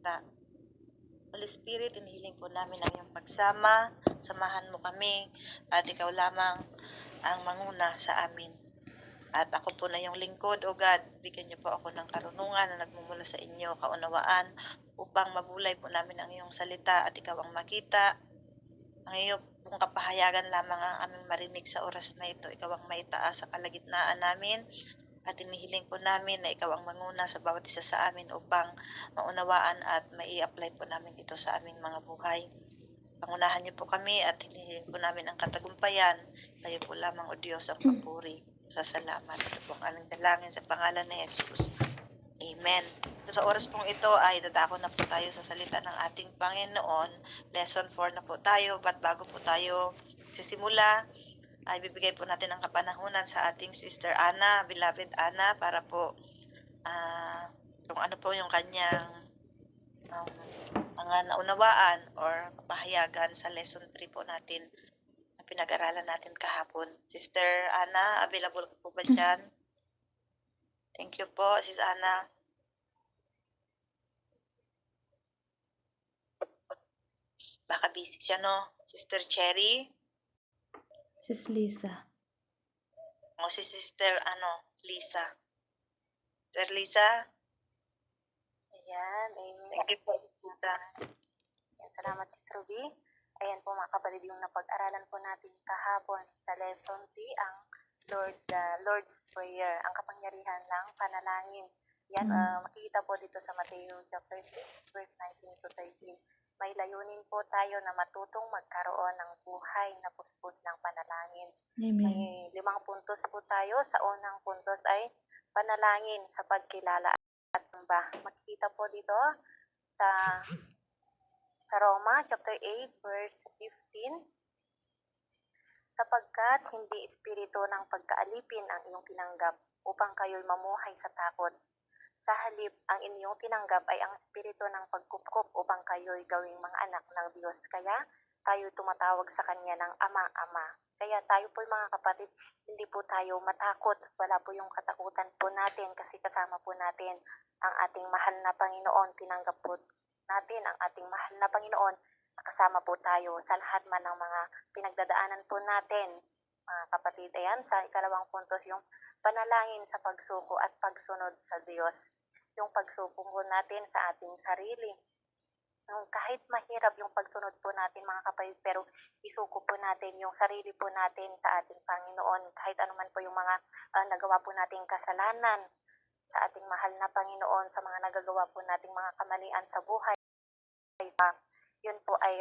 salita. Holy Spirit, inihiling po namin ang iyong pagsama. Samahan mo kami at ikaw lamang ang manguna sa amin. At ako po na yung lingkod, O God, bigyan niyo po ako ng karunungan na nagmumula sa inyo, kaunawaan, upang mabulay po namin ang iyong salita at ikaw ang makita. Ang iyong kung kapahayagan lamang ang aming marinig sa oras na ito, ikaw ang maitaas sa kalagitnaan namin. At inihiling po namin na ikaw ang manguna sa bawat isa sa amin upang maunawaan at mai-apply po namin ito sa aming mga buhay. Pangunahan niyo po kami at hinihiling po namin ang katagumpayan. Kayo po lamang, O Diyos, ang papuri. Sa salamat. Ito po ang aming dalangin sa pangalan ni Jesus. Amen. So, sa oras pong ito ay dadako na po tayo sa salita ng ating Panginoon. Lesson 4 na po tayo. But bago po tayo sisimula, ay bibigay po natin ang kapanahunan sa ating Sister Ana, beloved Ana, para po kung ano po yung kanyang mga naunawaan or kapahayagan sa lesson 3 po natin na pinag-aralan natin kahapon. Sister Ana, available po ba dyan? Thank you po, Sis Ana. Baka busy siya, no? Sister Cherry? Sis Lisa. O si Sister, Lisa. Sister Lisa? Ayan, amen. Thank you po, Lisa. Ayan, salamat, Sis Ruby. Ayan po mga kapatid, yung napag-aralan po natin kahapon sa lesson 3, ang Lord's Prayer, ang kapangyarihan ng panalangin. Yan, makikita po dito sa Matthew chapter 6, verse 19 to 13. May layunin po tayo na matutong magkaroon ng buhay na puspos ng panalangin. Amen. May 5 puntos po tayo. Sa unang puntos ay panalangin sa pagkilala at samba. Makikita po dito sa Roma chapter 8 verse 15, sapagkat hindi espiritu ng pagkaalipin ang iyong tinanggap upang kayo'y mamuhay sa takot. Sa halip, ang inyong tinanggap ay ang espiritu ng pagkupkop upang kayo'y gawing mga anak ng Diyos. Kaya tayo tumatawag sa Kanya ng Ama-Ama. Kaya tayo po mga kapatid, hindi po tayo matakot. Wala po yung katakutan po natin kasi kasama po natin ang ating mahal na Panginoon. Tinanggap po natin ang ating mahal na Panginoon. Kasama po tayo sa lahat man ng mga pinagdadaanan po natin. Mga kapatid, ayan, sa ikalawang puntos yung panalangin sa pagsuko at pagsunod sa Diyos. Yung pagsuko po natin sa ating sarili. Kahit mahirap yung pagsunod po natin mga kapatid, pero isuko po natin yung sarili po natin sa ating Panginoon. Kahit anuman po yung mga nagawa po nating kasalanan sa ating mahal na Panginoon, sa mga nagagawa po nating mga kamalian sa buhay. Yun po ay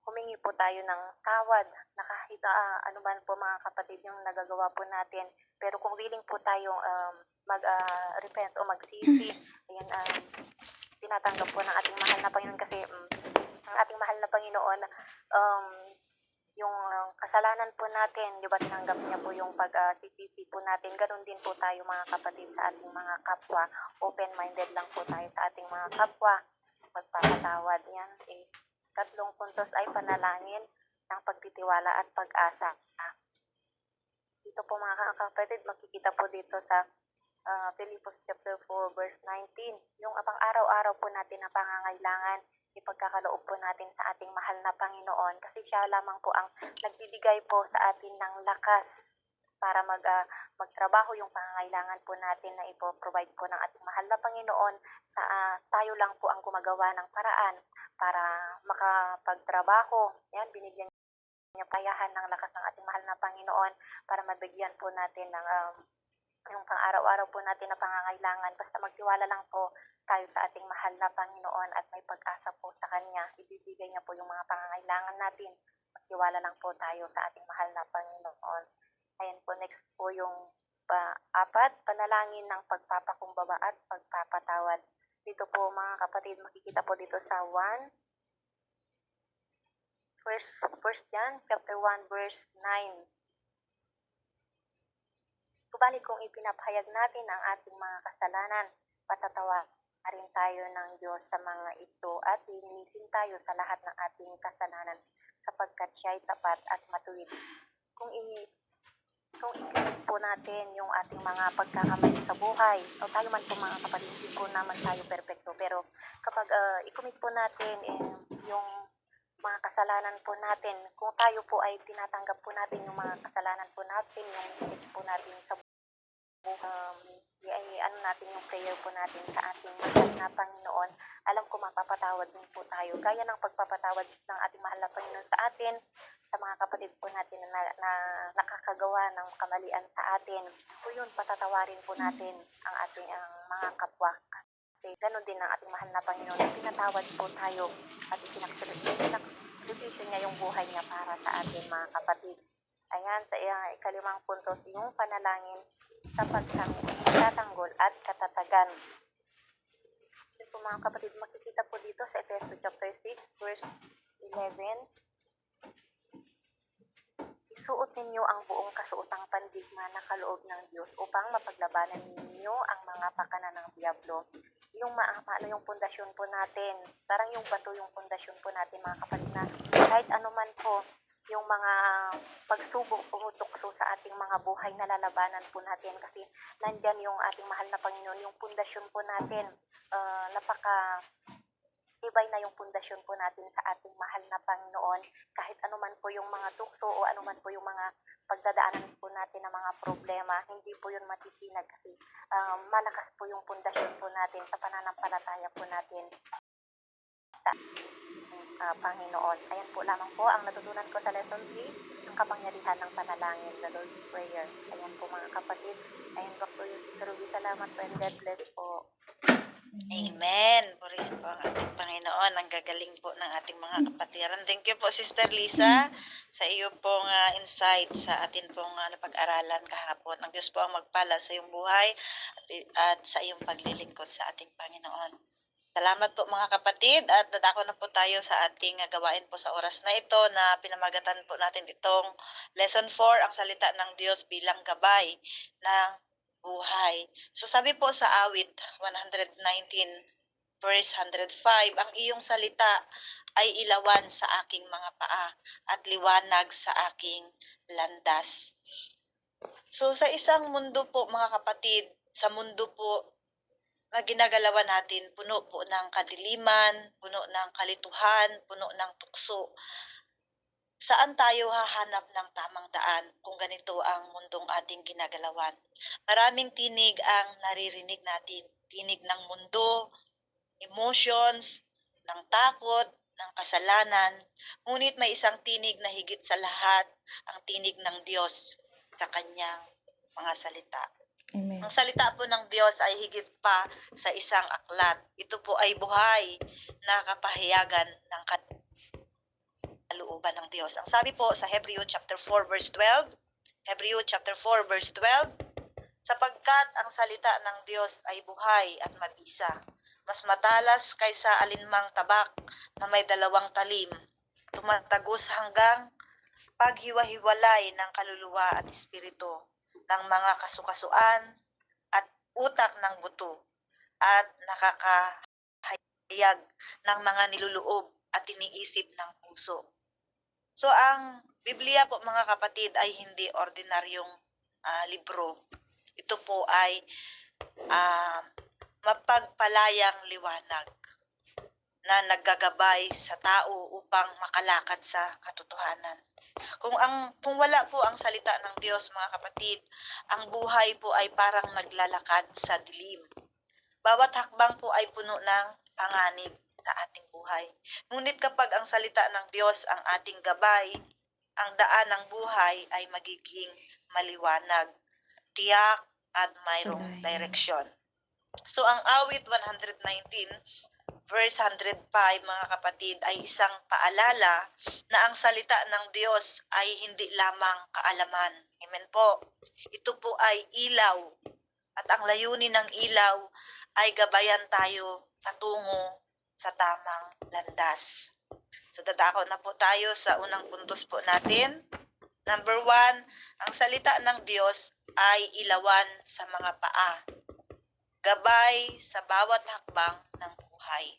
humingi po tayo ng tawad na kahit anuman po mga kapatid yung nagagawa po natin. Pero kung willing po tayong mag-repent o magsisi, ayan, tinatanggap po ng ating mahal na Panginoon kasi ang ating mahal na Panginoon, yung kasalanan po natin, di ba tinanggap niya po yung pag-sisisi po natin. Ganun din po tayo mga kapatid sa ating mga kapwa. Open-minded lang po tayo sa ating mga kapwa. Magpapatawad yan. Tatlong puntos ay panalangin ng pagtitiwala at pag-asa. Dito po mga kapatid, makikita po dito sa Philippians chapter 4 verse 19, yung apang araw-araw po natin na pangangailangan, ipagkakaloob po natin sa ating mahal na Panginoon kasi siya lamang po ang nagbibigay po sa atin ng lakas para magtrabaho yung pangangailangan po natin na ipo-provide po ng ating mahal na Panginoon. Tayo lang po ang gumagawa ng paraan para makapagtrabaho. Yan, binigyan niya payahan ng lakas ng ating mahal na Panginoon para mabigyan po natin ng yung pang-araw-araw po natin na pangangailangan. Basta magtiwala lang po tayo sa ating mahal na Panginoon at may pag-asa po sa Kanya. Ibibigay niya po yung mga pangangailangan natin. Magtiwala lang po tayo sa ating mahal na Panginoon. Ayan po, next po yung 4, panalangin ng pagpapakumbaba at pagpapatawad. Dito po mga kapatid, makikita po dito sa First John chapter 1 verse 9. Subalit kung ipinapahayag natin ang ating mga kasalanan, patatawarin tayo ng Diyos sa mga ito at lilinisin tayo sa lahat ng ating kasalanan sapagkat siya ay tapat at matuwid. Kung So, i-commit po natin yung ating mga pagkakamali sa buhay. So, tayo man po mga kapatid, hindi po naman tayo perfecto. Pero kapag i-commit po natin yung mga kasalanan po natin, kung tayo po ay tinatanggap po natin yung mga kasalanan po natin, yung mistakes po natin sa ay ano natin yung prayer po natin sa ating mahal na Panginoon, alam ko mapapatawad din po tayo. Gaya ng pagpapatawad ng ating mahal na Panginoon sa atin, sa mga kapatid po natin na nakakagawa ng kamalian sa atin. So yun, patatawarin po natin ang ating mga kapwa. Kasi ganun din ang ating mahal na Panginoon. Pinatawad po tayo at isinakripisyo niya yung buhay niya para sa atin mga kapatid. Ayan, sa ikalimang puntos, yung panalangin sa pagtatanggol at katatagan. Yun po mga kapatid, makikita po dito sa Efeso chapter 6, verse 11. Isuot ninyo ang buong kasuotang pandigma na kaloob ng Diyos upang mapaglabanan ninyo ang mga pakana ng Diablo. Yung ano yung pundasyon po natin, parang yung bato yung pundasyon po natin mga kapatid, na kahit anuman po yung mga pagsubok pumutukso sa ating mga buhay na lalabanan po natin, kasi nandyan yung ating mahal na Panginoon, yung pundasyon po natin. Tibay na yung pundasyon po natin sa ating mahal na Panginoon. Kahit anuman po yung mga tukso o anuman po yung mga pagdadaanan po natin ng mga problema, hindi po yun matitinag kasi malakas po yung pundasyon po natin sa pananampalataya po natin sa Panginoon. Ayan po lamang po ang natutunan ko sa lesson 3, ang kapangyarihan ng panalangin, the Lord's Prayer. Ayan po mga kapatid. Ayan, back to you, Sister Ruby. Salamat po and God bless po. Amen. Purihin po ang ating Panginoon. Ang gagaling po ng ating mga kapatiran. Thank you po, Sister Lisa, sa iyo pong insight sa atin pong napag-aralan kahapon. Ang Diyos po ang magpala sa iyong buhay at sa iyong paglilingkod sa ating Panginoon. Salamat po mga kapatid, at dadako na po tayo sa ating gawain po sa oras na ito na pinamagatan po natin itong Lesson 4, ang salita ng Diyos bilang gabay ng buhay. So sabi po sa awit 119 verse 105, ang iyong salita ay ilawan sa aking mga paa at liwanag sa aking landas. So sa isang mundo po mga kapatid, sa mundo po na ginagalawan natin, puno po ng kadiliman, puno ng kalituhan, puno ng tukso. Saan tayo hahanap ng tamang daan kung ganito ang mundong ating ginagalawan? Maraming tinig ang naririnig natin. Tinig ng mundo, emotions, ng takot, ng kasalanan. Ngunit may isang tinig na higit sa lahat, ang tinig ng Diyos sa kanyang mga salita. Amen. Ang salita po ng Diyos ay higit pa sa isang aklat. Ito po ay buhay na kapahayagan ng kalooban ng Diyos. Ang sabi po sa Hebreo chapter 4 verse 12, Hebreo chapter 4 verse 12, sapagkat ang salita ng Diyos ay buhay at mabisa, mas matalas kaysa alinmang tabak na may dalawang talim, tumatagos hanggang paghiwa-hiwalay ng kaluluwa at espiritu, ng mga kasukasuan at utak ng buto, at nakakahayag ng mga niluloob at iniisip ng puso. So ang Biblia po mga kapatid ay hindi ordinaryong libro. Ito po ay mapagpalayang liwanag na naggagabay sa tao upang makalakad sa katotohanan. Kung wala po ang salita ng Diyos mga kapatid, ang buhay po ay parang naglalakad sa dilim. Bawat hakbang po ay puno ng panganib sa ating buhay. Ngunit kapag ang salita ng Diyos ang ating gabay, ang daan ng buhay ay magiging maliwanag, tiyak at mayroong direksyon. So ang awit 119 verse 105 mga kapatid ay isang paalala na ang salita ng Diyos ay hindi lamang kaalaman. Amen po. Ito po ay ilaw, at ang layunin ng ilaw ay gabayan tayo patungo sa tamang landas. So dadako na po tayo sa unang puntos po natin. Number 1, ang salita ng Diyos ay ilawan sa mga paa, gabay sa bawat hakbang ng buhay.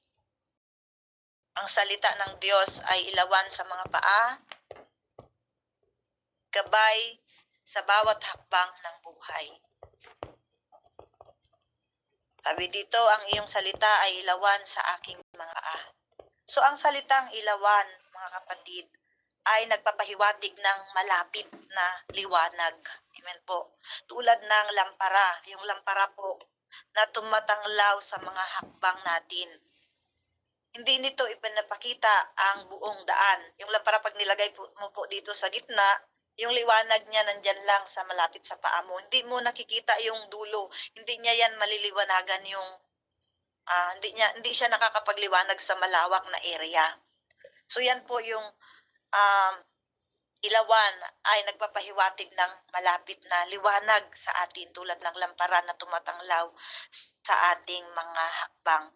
Ang salita ng Diyos ay ilawan sa mga paa, gabay sa bawat hakbang ng buhay. Sabi dito, ang iyong salita ay ilawan sa aking mga paa. So ang salitang ilawan, mga kapatid, ay nagpapahiwatig ng malapit na liwanag. Amen po. Tulad ng lampara, yung lampara po na tumatanglaw sa mga hakbang natin. Hindi nito ipinapakita ang buong daan. Yung lampara pag nilagay mo po dito sa gitna, yung liwanag niya nandyan lang sa malapit sa paa mo. Hindi mo nakikita yung dulo. Hindi niya yan maliliwanagan yung hindi siya nakakapagliwanag sa malawak na area. So yan po yung ilawan ay nagpapahiwatig ng malapit na liwanag sa atin tulad ng lampara na tumatanglaw sa ating mga hakbang.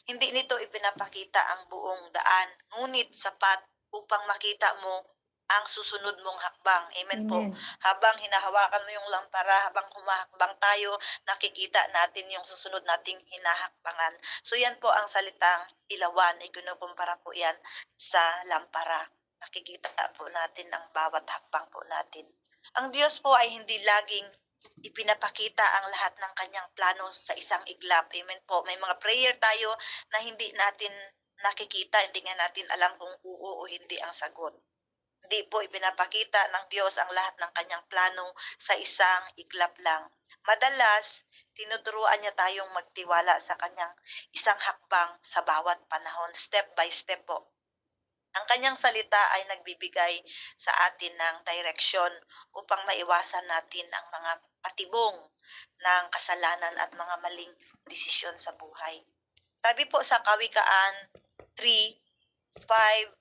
Hindi nito ipinapakita ang buong daan, ngunit sapat upang makita mo ang susunod mong hakbang. Amen po. Amen. Habang hinahawakan mo yung lampara, habang humahakbang tayo, nakikita natin yung susunod nating hinahakbangan. So yan po ang salitang ilawan. Ikinukumpara po yan sa lampara. Nakikita po natin ang bawat hakbang po natin. Ang Diyos po ay hindi laging ipinapakita ang lahat ng kanyang plano sa isang iglap. Amen po. May mga prayer tayo na hindi natin nakikita, hindi nga natin alam kung oo o hindi ang sagot. Hindi po ipinapakita ng Diyos ang lahat ng kanyang plano sa isang iglap lang. Madalas, tinuturuan niya tayong magtiwala sa kanyang isang hakbang sa bawat panahon, step by step po. Ang kanyang salita ay nagbibigay sa atin ng direksyon upang maiwasan natin ang mga patibong ng kasalanan at mga maling desisyon sa buhay. Sabi po sa Kawikaan 3:5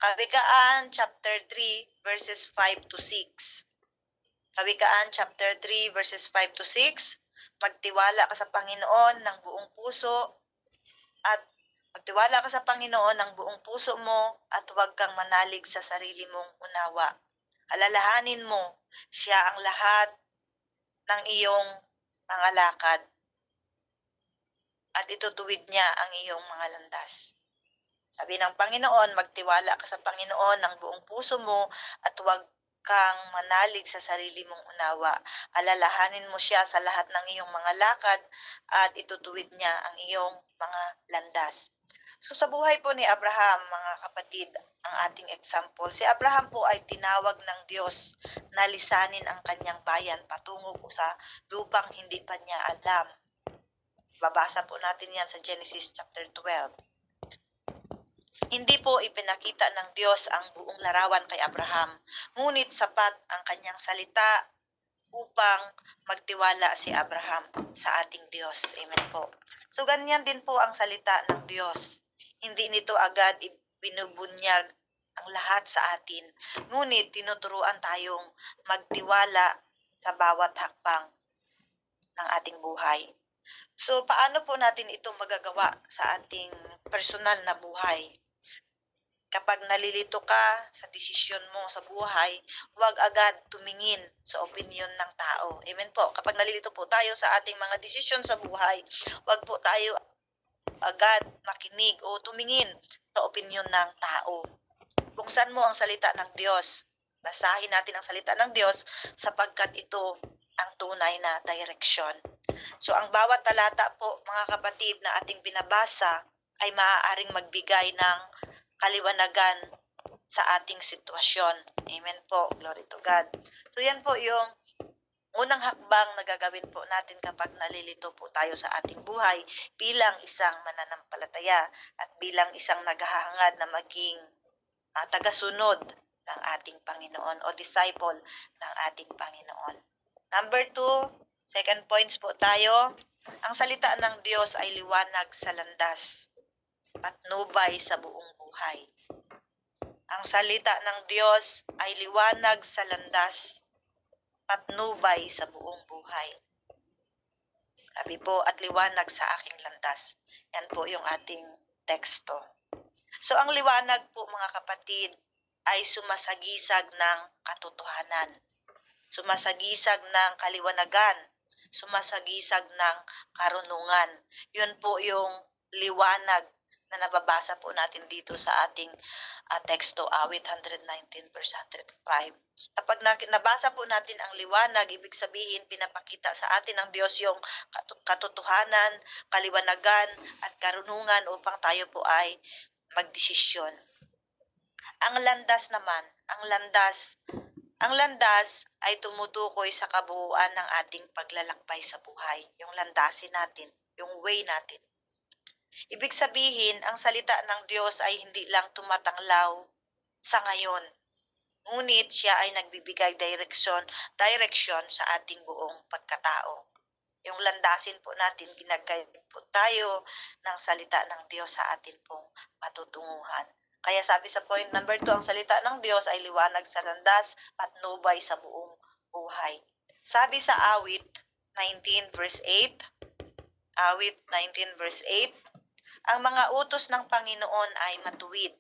Kawikaan chapter 3 verses 5 to 6. Kawikaan chapter 3 verses 5 to 6. Magtiwala ka sa Panginoon ng buong puso at magtiwala ka sa Panginoon ng buong puso mo at huwag kang manalig sa sarili mong unawa. Alalahanin mo, siya ang lahat ng iyong mga lakad at itutuwid niya ang iyong mga landas. Sabi ng Panginoon, magtiwala ka sa Panginoon ng buong puso mo at huwag kang manalig sa sarili mong unawa. Alalahanin mo siya sa lahat ng iyong mga lakad at itutuwid niya ang iyong mga landas. So sa buhay po ni Abraham, mga kapatid, ang ating example, si Abraham po ay tinawag ng Diyos na lisanin ang kanyang bayan patungo po sa lupang hindi pa niya alam. Babasa po natin yan sa Genesis chapter 12. Hindi po ipinakita ng Diyos ang buong larawan kay Abraham, ngunit sapat ang kanyang salita upang magtiwala si Abraham sa ating Diyos. Amen po. So ganyan din po ang salita ng Diyos. Hindi nito agad ibinubunyag ang lahat sa atin, ngunit tinuturuan tayong magtiwala sa bawat hakbang ng ating buhay. So paano po natin ito magagawa sa ating personal na buhay? Kapag nalilito ka sa desisyon mo sa buhay, huwag agad tumingin sa opinyon ng tao. Amen po. Kapag nalilito po tayo sa ating mga desisyon sa buhay, huwag po tayo agad makinig o tumingin sa opinyon ng tao. Buksan mo ang salita ng Diyos. Basahin natin ang salita ng Diyos sapagkat ito ang tunay na direksyon. So ang bawat talata po, mga kapatid, na ating binabasa ay maaaring magbigay ng kaliwanagan sa ating sitwasyon. Amen po. Glory to God. So yan po yung unang hakbang na gagawin po natin kapag nalilito po tayo sa ating buhay bilang isang mananampalataya at bilang isang naghahangad na maging tagasunod ng ating Panginoon o disciple ng ating Panginoon. Number 2, second points po tayo. Ang salita ng Diyos ay liwanag sa landas, patnubay sa buong buhay. Ang salita ng Diyos ay liwanag sa landas, patnubay sa buong buhay. Sabi po, at liwanag sa aking landas. Yan po yung ating teksto. So ang liwanag po, mga kapatid, ay sumasagisag ng katotohanan. Sumasagisag ng kaliwanagan. Sumasagisag ng karunungan. Yun po yung liwanag na nababasa po natin dito sa ating teksto, awit 119 verse 105. Kapag nabasa po natin ang liwanag, ibig sabihin pinapakita sa atin ng Diyos yung katotohanan, kaliwanagan, at karunungan upang tayo po ay magdesisyon. Ang landas naman, ang landas ay tumutukoy sa kabuuan ng ating paglalakbay sa buhay. Yung landasin natin, yung way natin. Ibig sabihin, ang salita ng Diyos ay hindi lang tumatanglaw sa ngayon. Ngunit siya ay nagbibigay direksyon sa ating buong pagkatao. Yung landasin po natin, ginagayad po tayo ng salita ng Diyos sa atin pong patutunguhan. Kaya sabi sa point number 2, ang salita ng Diyos ay liwanag sa landas, patnubay sa buong buhay. Sabi sa awit 19 verse 8, awit 19 verse 8, ang mga utos ng Panginoon ay matuwid,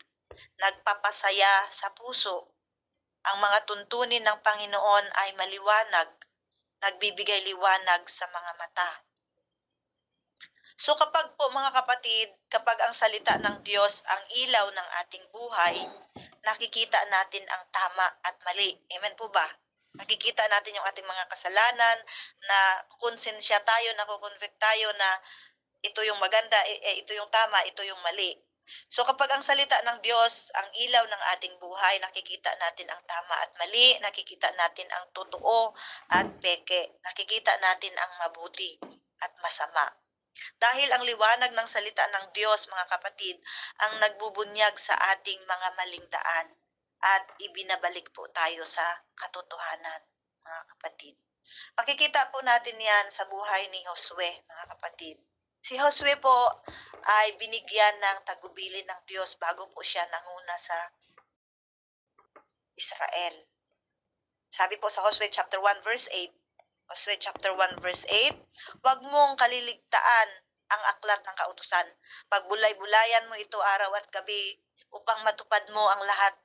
nagpapasaya sa puso. Ang mga tuntunin ng Panginoon ay maliwanag, nagbibigay liwanag sa mga mata. So kapag po mga kapatid, kapag ang salita ng Diyos ang ilaw ng ating buhay, nakikita natin ang tama at mali. Amen po ba? Nakikita natin yung ating mga kasalanan, na konsensya tayo, nakukonvict tayo na ito yung maganda, ito yung tama, ito yung mali. So kapag ang salita ng Diyos ang ilaw ng ating buhay, nakikita natin ang tama at mali, nakikita natin ang totoo at peke, nakikita natin ang mabuti at masama. Dahil ang liwanag ng salita ng Diyos, mga kapatid, ang nagbubunyag sa ating mga maling daan at ibinabalik po tayo sa katotohanan, mga kapatid. Makikita po natin yan sa buhay ni Josue, mga kapatid. Si Josue po ay binigyan ng tagubilin ng Diyos bago po siya nanguna sa Israel. Sabi po sa Josue chapter 1 verse 8, Josue chapter 1 verse 8, huwag mong kaliligtaan ang aklat ng kautusan. Pagbulay-bulayan mo ito araw at gabi upang matupad mo ang lahat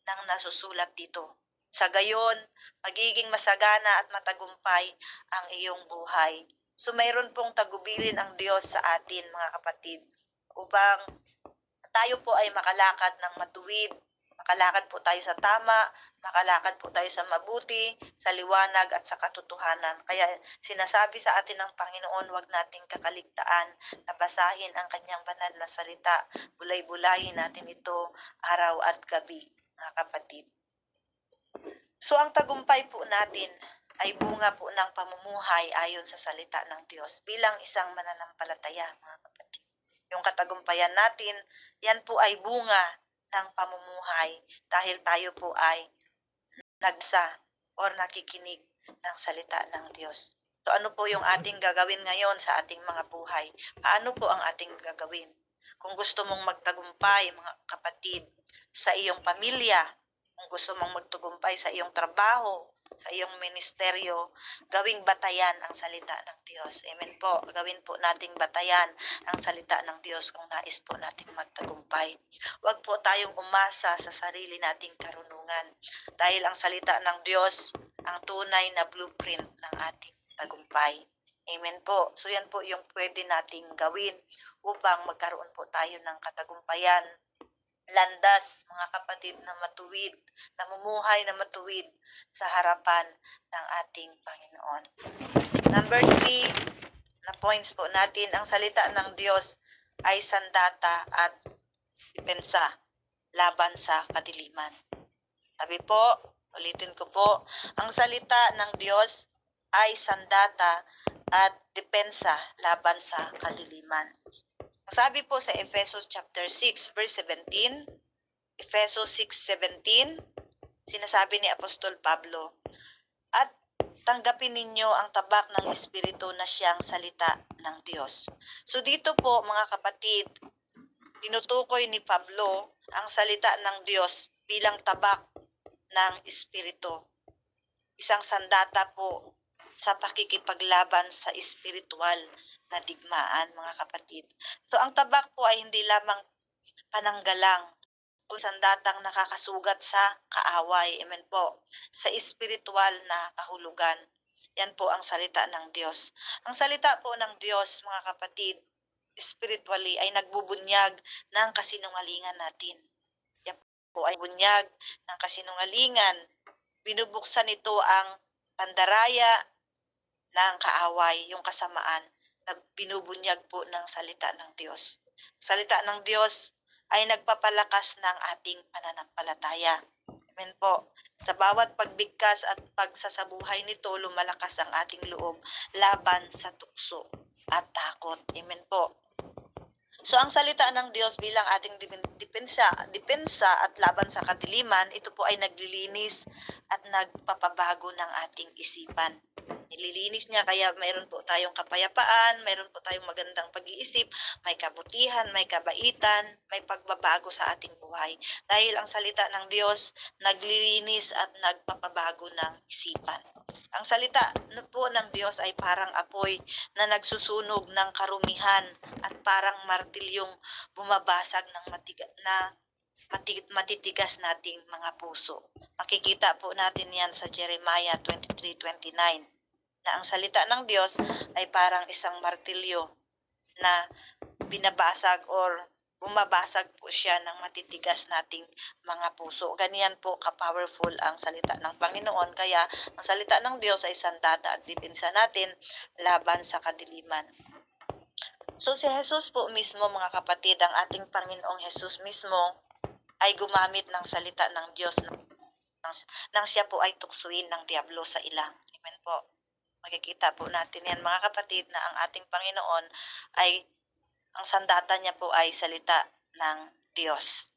ng nasusulat dito. Sa gayon, magiging masagana at matagumpay ang iyong buhay. So mayroon pong tagubilin ang Diyos sa atin, mga kapatid, upang tayo po ay makalakad ng matuwid, makalakad po tayo sa tama, makalakad po tayo sa mabuti, sa liwanag at sa katotohanan. Kaya sinasabi sa atin ng Panginoon, huwag nating kakaligtaan na basahin ang kanyang banal na salita. Bulay-bulayin natin ito araw at gabi, mga kapatid. So ang tagumpay po natin ay bunga po ng pamumuhay ayon sa salita ng Diyos bilang isang mananampalataya, mga kapatid. Yung katagumpayan natin, yan po ay bunga ng pamumuhay dahil tayo po ay nagsa or nakikinig ng salita ng Diyos. So ano po yung ating gagawin ngayon sa ating mga buhay? Paano po ang ating gagawin? Kung gusto mong magtagumpay, mga kapatid, sa iyong pamilya, kung gusto mong magtagumpay sa iyong trabaho, sa iyong ministeryo, gawing batayan ang salita ng Diyos. Amen po. Gawin po nating batayan ang salita ng Diyos kung nais po nating magtagumpay. Huwag po tayong umasa sa sarili nating karunungan dahil ang salita ng Diyos ang tunay na blueprint ng ating tagumpay. Amen po. So yan po yung pwede nating gawin upang magkaroon po tayo ng katagumpayan, landas, mga kapatid, na matuwid, namumuhay na matuwid sa harapan ng ating Panginoon. Number 3 na points po natin, ang salita ng Diyos ay sandata at depensa laban sa kadiliman. Sabi po, ulitin ko po, ang salita ng Diyos ay sandata at depensa laban sa kadiliman. Sabi po sa Efesos chapter 6 verse 17, Efesos 6:17, sinasabi ni Apostol Pablo, at tanggapin ninyo ang tabak ng Espiritu na siyang salita ng Diyos. So dito po, mga kapatid, tinutukoy ni Pablo ang salita ng Diyos bilang tabak ng Espiritu. Isang sandata po sa pakikipaglaban sa espiritual na digmaan, mga kapatid. So ang tabak po ay hindi lamang pananggalang, kung sandatang nakakasugat sa kaaway, amen po, sa espiritual na kahulugan. Yan po ang salita ng Diyos. Ang salita po ng Diyos, mga kapatid, spiritually ay nagbubunyag ng kasinungalingan natin. po ay bunyag ng kasinungalingan. Binubuksan nito ang pandaraya ng kaaway, yung kasamaan na binubunyag po ng salita ng Diyos. Salita ng Diyos ay nagpapalakas ng ating pananampalataya. Amen po. Sa bawat pagbigkas at pagsasabuhay nito, lumalakas ang ating loob laban sa tukso at takot. Amen po. So ang salita ng Diyos bilang ating depensa at laban sa kadiliman, ito po ay naglilinis at nagpapabago ng ating isipan. Nililinis niya kaya mayroon po tayong kapayapaan, mayroon po tayong magandang pag-iisip, may kabutihan, may kabaitan, may pagbabago sa ating buhay. Dahil ang salita ng Diyos naglilinis at nagpapabago ng isipan. Ang salita po ng Diyos ay parang apoy na nagsusunog ng karumihan at parang martilyong bumabasag ng matitigas nating mga puso. Makikita po natin yan sa Jeremiah 23:29 na ang salita ng Diyos ay parang isang martilyo na binabasag or bumabasag po siya ng matitigas nating mga puso. Ganyan po ka-powerful ang salita ng Panginoon. Kaya ang salita ng Diyos ay sandata at depensa natin laban sa kadiliman. So si Jesus po mismo, mga kapatid, ang ating Panginoong Jesus mismo ay gumamit ng salita ng Diyos nang siya po ay tuksuin ng diablo sa ilang. Amen po. Makikita po natin yan, mga kapatid, na ang ating Panginoon ay ang sandata niya po ay salita ng Diyos.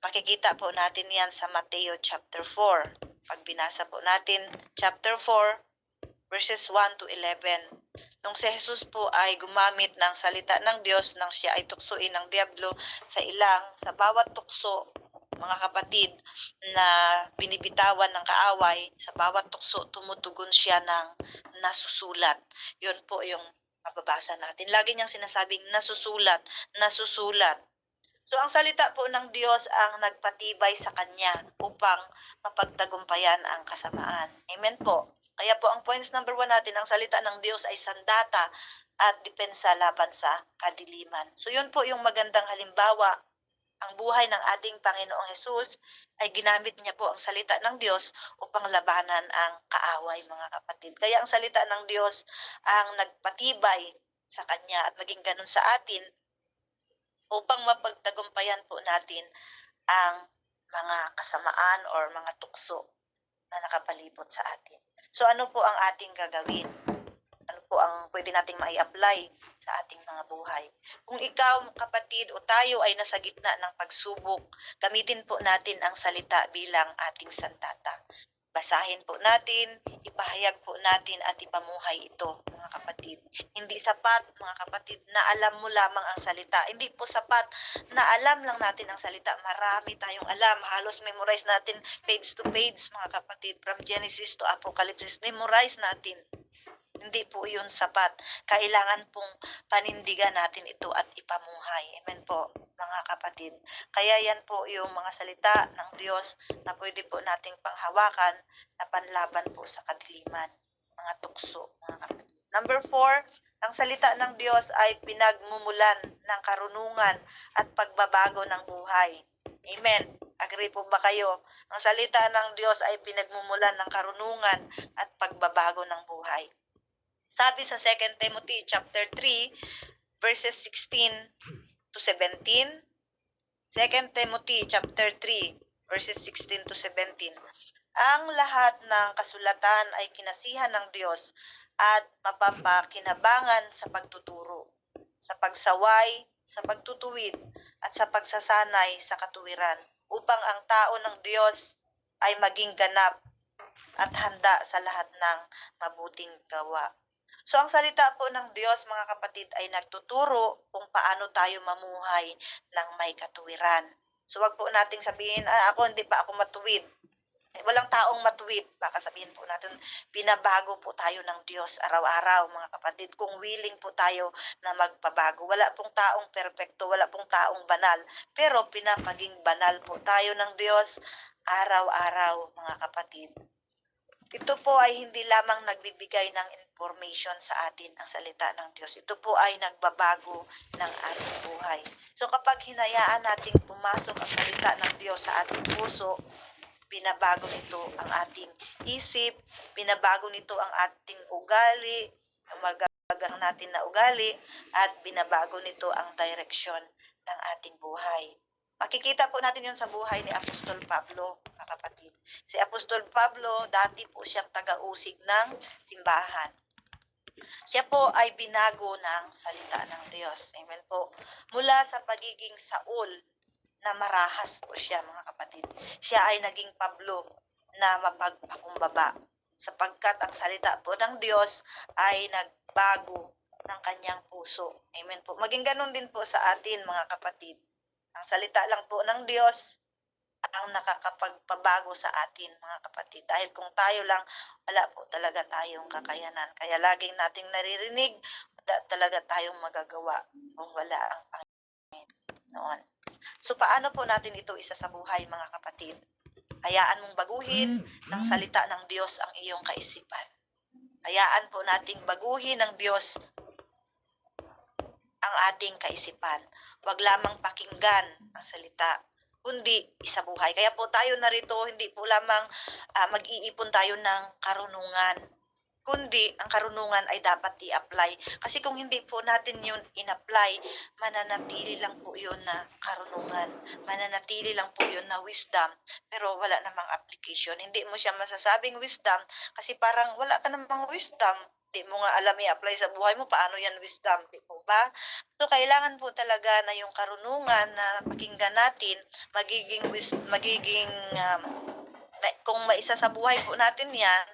Makikita po natin yan sa Mateo chapter 4. Pag binasa po natin chapter 4 verses 1 to 11. Nung si Jesus po ay gumamit ng salita ng Diyos nang siya ay tuksuin ng diablo sa ilang, sa bawat tukso, mga kapatid, na binibitawan ng kaaway, sa bawat tukso tumutugon siya ng nasusulat. Yun po yung mababasa natin. Lagi niyang sinasabing nasusulat, nasusulat. So ang salita po ng Diyos ang nagpatibay sa kanya upang mapagtagumpayan ang kasamaan. Amen po. Kaya po ang points number 1 natin, ang salita ng Diyos ay sandata at depensa laban sa kadiliman. So yun po yung magandang halimbawa. Ang buhay ng ating Panginoong Jesus ay ginamit niya po ang salita ng Diyos upang labanan ang kaaway, mga kapatid. Kaya ang salita ng Diyos ang nagpatibay sa kanya at maging ganun sa atin upang mapagtagumpayan po natin ang mga kasamaan or mga tukso na nakapalibot sa atin. So ano po ang ating gagawin? Ano po ang pwede nating mai-apply sa ating mga buhay? Kung ikaw, kapatid, o tayo ay nasa gitna ng pagsubok, gamitin po natin ang salita bilang ating sandata. Basahin po natin, ipahayag po natin at ipamuhay ito, mga kapatid. Hindi sapat, mga kapatid, na alam mo lamang ang salita. Hindi po sapat na alam lang natin ang salita. Marami tayong alam. Halos memorize natin page to page, mga kapatid. From Genesis to Apocalypse, memorize natin. Hindi po yun sapat. Kailangan pong panindigan natin ito at ipamuhay. Amen po, mga kapatid. Kaya yan po yung mga salita ng Diyos na pwede po nating panghawakan na panlaban po sa kadiliman, mga tukso, mga kapatid. Number 4, ang salita ng Diyos ay pinagmumulan ng karunungan at pagbabago ng buhay. Amen. Agree po ba kayo? Ang salita ng Diyos ay pinagmumulan ng karunungan at pagbabago ng buhay. Sabi sa 2 Timothy chapter 3 verses 16 to 17. 2 Timothy chapter 3 verses 16 to 17. Ang lahat ng kasulatan ay kinasihan ng Diyos at mapapakinabangan sa pagtuturo, sa pagsaway, sa pagtutuwid, at sa pagsasanay sa katuwiran, upang ang tao ng Diyos ay maging ganap at handa sa lahat ng mabuting gawa. So ang salita po ng Diyos, mga kapatid, ay nagtuturo kung paano tayo mamuhay ng may katuwiran. So wag po nating sabihin, ako hindi pa ako matuwid. Walang taong matuwid. Baka sabihin po natin, pinabago po tayo ng Diyos araw-araw, mga kapatid, kung willing po tayo na magpabago. Wala pong taong perpekto, wala pong taong banal, pero pinapaging banal po tayo ng Diyos araw-araw, mga kapatid. Ito po ay hindi lamang nagbibigay ng information sa atin ang salita ng Diyos. Ito po ay nagbabago ng ating buhay. So kapag hinayaan nating pumasok ang salita ng Diyos sa ating puso, binabago nito ang ating isip, binabago nito ang ating ugali, ang magagang natin na ugali, at binabago nito ang direksyon ng ating buhay. Makikita po natin yun sa buhay ni Apostol Pablo, mga kapatid. Si Apostol Pablo, dati po siyang taga-usig ng simbahan. Siya po ay binago ng salita ng Diyos. Amen po. Mula sa pagiging Saul, na marahas po siya, mga kapatid. Siya ay naging Pablo na mapagpakumbaba. Sapagkat ang salita po ng Diyos ay nagbago ng kanyang puso. Amen po. Maging ganun din po sa atin, mga kapatid. Ang salita lang po ng Diyos ang nakakapagpabago sa atin, mga kapatid. Dahil kung tayo lang, wala po talaga tayong kakayanan. Kaya laging nating naririnig, wala talaga tayong magagawa kung wala ang Panginoon. So, paano po natin ito isa sa buhay, mga kapatid? Hayaan mong baguhin ng salita ng Diyos ang iyong kaisipan. Hayaan po nating baguhin ng Diyos ang ating kaisipan. Huwag lamang pakinggan ang salita, kundi isabuhay. Kaya po tayo narito, hindi po lamang mag-iipon tayo ng karunungan, kundi ang karunungan ay dapat i-apply. Kasi kung hindi po natin yun in-apply, mananatili lang po yun na karunungan. Mananatili lang po yun na wisdom, pero wala namang application. Hindi mo siya masasabing wisdom kasi parang wala ka namang wisdom. Hindi mo nga alam i-apply sa buhay mo, paano yan wisdom, di po ba? So, kailangan po talaga na yung karunungan na pakinggan natin, kung maisa sa buhay po natin yan,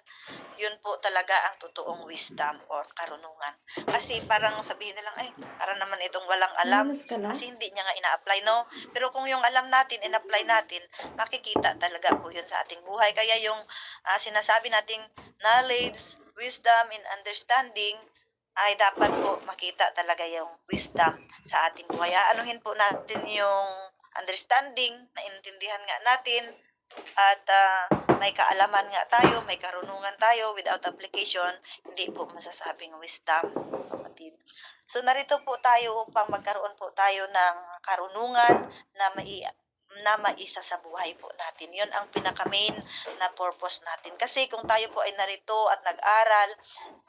yun po talaga ang totoong wisdom or karunungan. Kasi parang sabihin nilang, ay, para naman itong walang alam. Umalas ka na? Kasi hindi niya nga ina-apply, no? Pero kung yung alam natin, in-apply natin, makikita talaga po yun sa ating buhay. Kaya yung sinasabi nating knowledge, wisdom, and understanding, ay dapat po makita talaga yung wisdom sa ating buhay. Anuhin po natin yung understanding, naintindihan nga natin, at may kaalaman nga tayo, may karunungan tayo, without application, hindi po masasabing wisdom, kapatid. So, narito po tayo upang magkaroon po tayo ng karunungan na maisa sa buhay po natin. Yun ang pinaka-main na purpose natin. Kasi kung tayo po ay narito at nag-aral,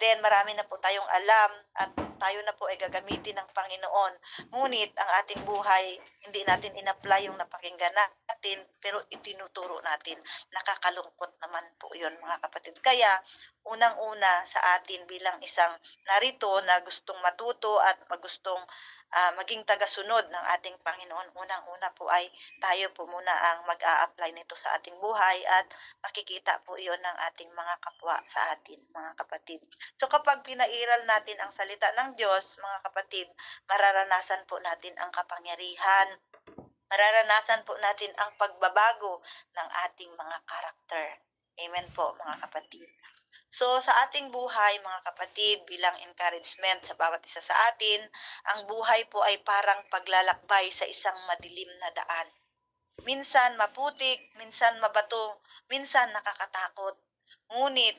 then marami na po tayong alam at tayo na po ay gagamitin ng Panginoon. Ngunit ang ating buhay, hindi natin in-apply yung napakinggan natin, pero itinuturo natin. Nakakalungkot naman po yun, mga kapatid. Kaya, unang-una sa atin bilang isang narito na gustong matuto at gustong maging tagasunod ng ating Panginoon, unang-una po ay tayo po muna ang mag-a-apply nito sa ating buhay at makikita po iyon ng ating mga kapwa sa atin, mga kapatid. So kapag pinairal natin ang salita ng Diyos, mga kapatid, mararanasan po natin ang kapangyarihan, mararanasan po natin ang pagbabago ng ating mga karakter. Amen po, mga kapatid. So, sa ating buhay, mga kapatid, bilang encouragement sa bawat isa sa atin, ang buhay po ay parang paglalakbay sa isang madilim na daan. Minsan maputik, minsan mabato, minsan nakakatakot. Ngunit,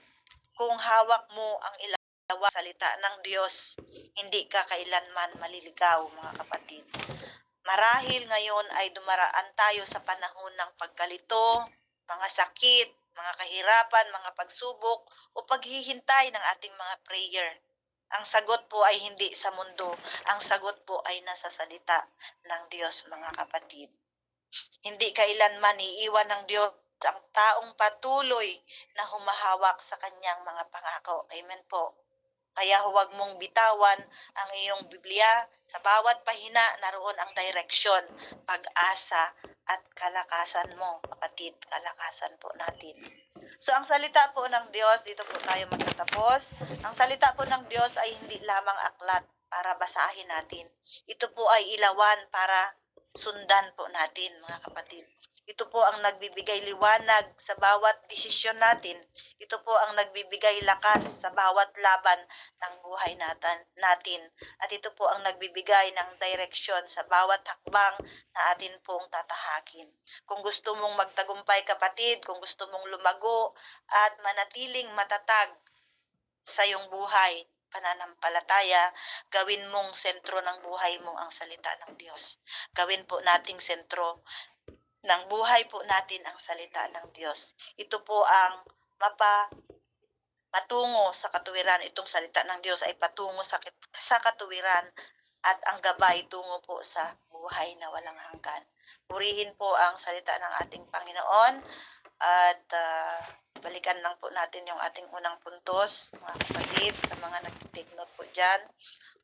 kung hawak mo ang ilaw salita ng Diyos, hindi ka kailanman maliligaw, mga kapatid. Marahil ngayon ay dumaraan tayo sa panahon ng pagkalito, mga sakit, mga kahirapan, mga pagsubok, o paghihintay ng ating mga prayer. Ang sagot po ay hindi sa mundo. Ang sagot po ay nasa salita ng Diyos, mga kapatid. Hindi kailanman iiwan ng Diyos ang taong patuloy na humahawak sa kanyang mga pangako. Amen po. Kaya huwag mong bitawan ang iyong Biblia. Sa bawat pahina, naroon ang direksyon, pag-asa, at kalakasan mo, kapatid. Kalakasan po natin. So, ang salita po ng Diyos, dito po tayo magtatapos. Ang salita po ng Diyos ay hindi lamang aklat para basahin natin. Ito po ay ilawan para sundan po natin, mga kapatid. Ito po ang nagbibigay liwanag sa bawat desisyon natin. Ito po ang nagbibigay lakas sa bawat laban ng buhay natin. At ito po ang nagbibigay ng direksyon sa bawat hakbang na atin pong tatahakin. Kung gusto mong magtagumpay kapatid, kung gusto mong lumago at manatiling matatag sa iyong buhay, pananampalataya, gawin mong sentro ng buhay mo ang salita ng Diyos. Gawin po nating sentro ng buhay po natin ang salita ng Diyos. Ito po ang patungo sa katuwiran. Itong salita ng Diyos ay patungo sa katuwiran at ang gabay tungo po sa buhay na walang hanggan. Purihin po ang salita ng ating Panginoon at balikan lang po natin yung ating unang puntos, mga kapatid, sa mga nag-take note po dyan.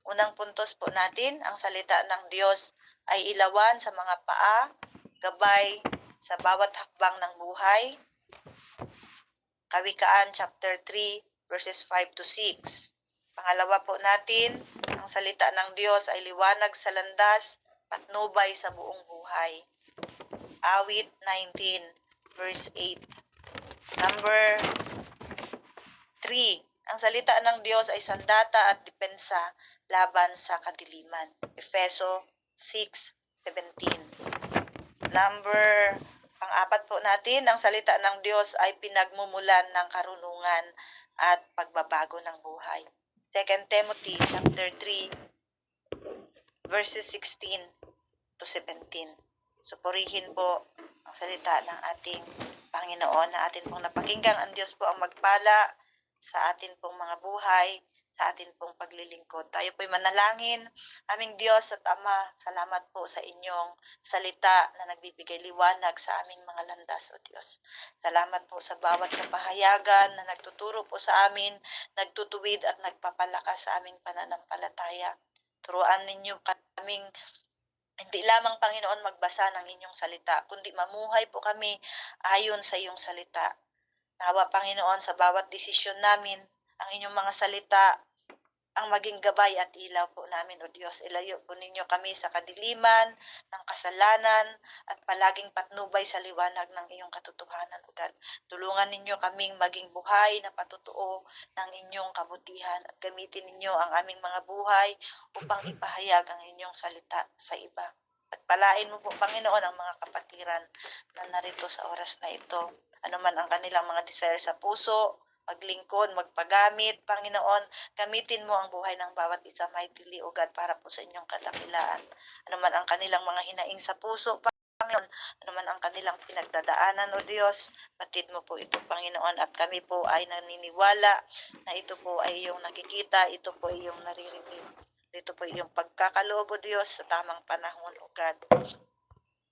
Unang puntos po natin, ang salita ng Diyos ay ilawan sa mga paa, gabay sa bawat hakbang ng buhay. Kawikaan chapter 3 verses 5 to 6. Pangalawa po natin, ang salita ng Diyos ay liwanag sa landas, patnubay sa buong buhay. Awit 19 verse 8. Number 3, ang salita ng Diyos ay sandata at depensa laban sa kadiliman. Efeso 6:17. Number pang-apat po natin, ang salita ng Diyos ay pinagmumulan ng karunungan at pagbabago ng buhay. 2 Timothy chapter 3 verses 16 to 17. So purihin po ang salita ng ating Panginoon na atin pong napakinggan. Ang Diyos po ang magpala sa atin pong mga buhay, sa atin pong paglilingkod. Tayo po'y manalangin. Aming Diyos at Ama, salamat po sa inyong salita na nagbibigay liwanag sa aming mga landas, O Diyos. Salamat po sa bawat kapahayagan na nagtuturo po sa amin, nagtutuwid at nagpapalakas sa aming pananampalataya. Turuan ninyo kaming hindi lamang, Panginoon, magbasa ng inyong salita, kundi mamuhay po kami ayon sa iyong salita. Nawa, Panginoon, sa bawat desisyon namin, ang inyong mga salita ang maging gabay at ilaw po namin, O Diyos. Ilayo po ninyo kami sa kadiliman ng kasalanan at palaging patnubay sa liwanag ng iyong katotohanan, O God. Tulungan ninyo kaming maging buhay na patutuo ng inyong kabutihan at gamitin ninyo ang aming mga buhay upang ipahayag ang inyong salita sa iba. At palain mo po, Panginoon, ang mga kapatiran na narito sa oras na ito. Ano man ang kanilang mga desire sa puso, maglingkod, magpagamit, Panginoon, gamitin mo ang buhay ng bawat isa mightily, O God, para po sa inyong kadakilaan. Ano man ang kanilang mga hinaing sa puso, Panginoon, ano man ang kanilang pinagdadaanan, O Diyos, batid mo po ito, Panginoon, at kami po ay naniniwala na ito po ay iyong nakikita, ito po ay iyong naririnig. Ito po iyong pagkakaloob, O Diyos, sa tamang panahon, O God.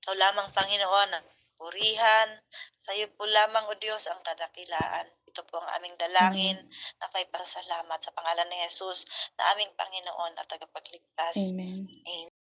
Ikaw lamang, Panginoon, ang purihan. Sa iyo po lamang, O Diyos, ang kadakilaan. Ito po ang aming dalangin na may pasasalamat sa pangalan ni Jesus na aming Panginoon at tagapagligtas. Amen. Amen.